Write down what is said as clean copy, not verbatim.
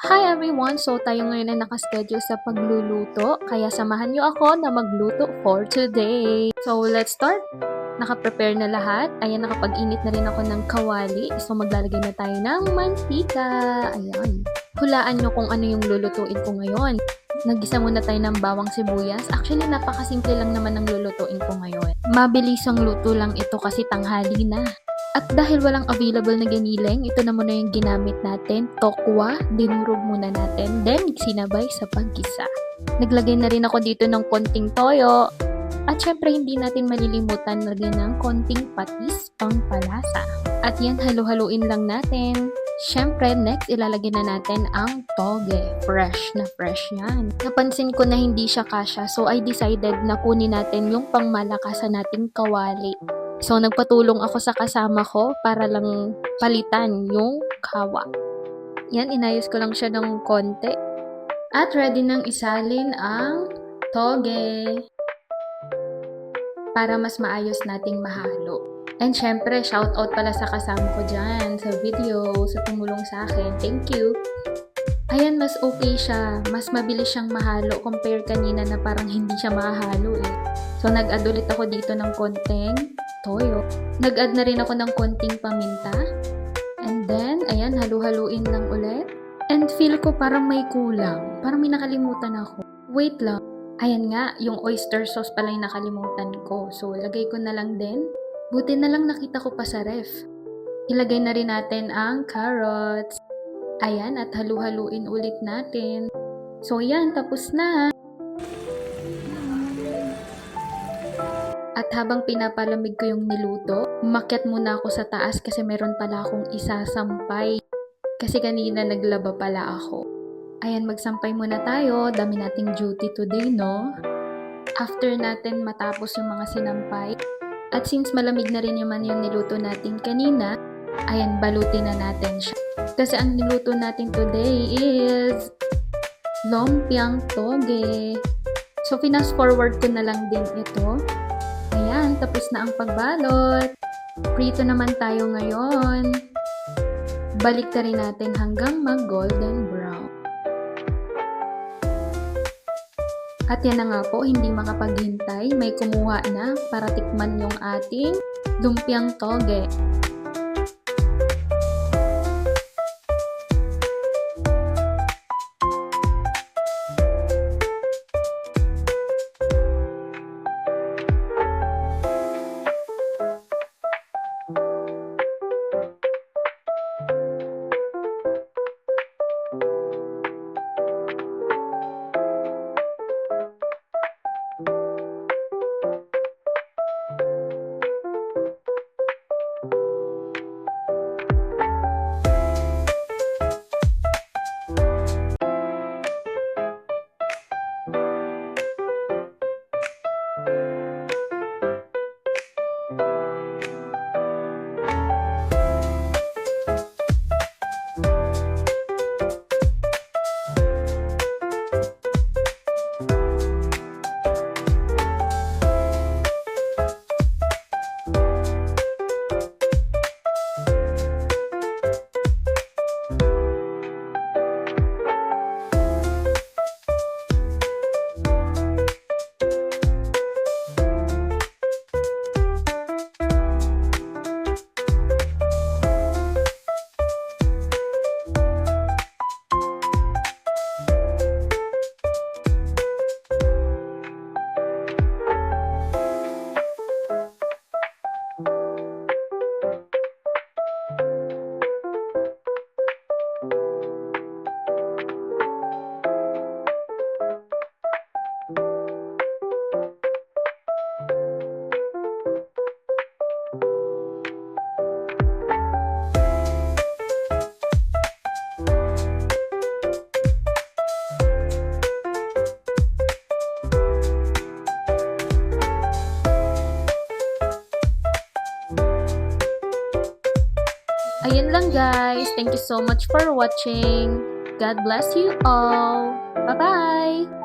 Hi everyone! So tayo ngayon ay nakaschedule sa pagluluto, kaya samahan niyo ako na magluto for today. So let's start! Nakaprepare na lahat. Ayan, nakapag-init na rin ako ng kawali. So maglalagay na tayo ng mantika. Ayan. Hulaan nyo kung ano yung lulutuin ko ngayon. Nagisa muna tayo ng bawang sibuyas. Actually, napakasimple lang naman ng lulutuin ko ngayon. Mabilisang luto lang ito kasi tanghali na. At dahil walang available na ginileng, ito na muna yung ginamit natin. Tokwa, dinurog muna natin, then sinabay sa paggisa. Naglagay na rin ako dito ng konting toyo. At syempre, hindi natin malilimutan lagyan ng konting patis pang palasa. At yan, halu-haluin lang natin. Syempre, next, ilalagay na natin ang toge. Fresh na fresh yan. Napansin ko na hindi siya kasya, so I decided na kunin natin yung pangmalakasan nating kawali. So, nagpatulong ako sa kasama ko para lang palitan yung kawa. Yan, inayos ko lang siya ng konti. At ready nang isalin ang toge para mas maayos nating mahalo. And syempre, shoutout pala sa kasama ko dyan sa video, sa tumulong sa akin. Thank you! Ayan, mas okay siya. Mas mabilis siyang mahalo compare kanina na parang hindi siya mahalo eh. So, nag-add ulit ako dito ng konting toyo. Nag-add na rin ako ng konting paminta. And then, ayan, halu-haluin lang ulit. And feel ko parang may kulang. Parang may nakalimutan ako. Wait lang. Ayan nga, yung oyster sauce pala yung nakalimutan ko. So, lagay ko na lang din. Buti na lang nakita ko pa sa ref. Ilagay na rin natin ang carrots. Ayan, at halu-haluin ulit natin. So, yan, tapos na. At habang pinapalamig ko yung niluto, umakyat muna ako sa taas kasi meron pala akong isasampay. Kasi kanina naglaba pala ako. Ayan, magsampay muna tayo. Dami nating duty today, no? After natin matapos yung mga sinampay, at since malamig na rin naman yung niluto natin kanina, ayan, balutin na natin siya. Kasi ang niluto natin today is lumpiang toge. So, fast forward ko na lang din ito. Ayan, tapos na ang pagbalot. Prito naman tayo ngayon. Balik na rin natin hanggang mag-golden brown. At yan na nga po, hindi makapaghintay. May kumuha na para tikman yung ating lumpiang toge. Ayun lang guys. Thank you so much for watching. God bless you all. Bye-bye!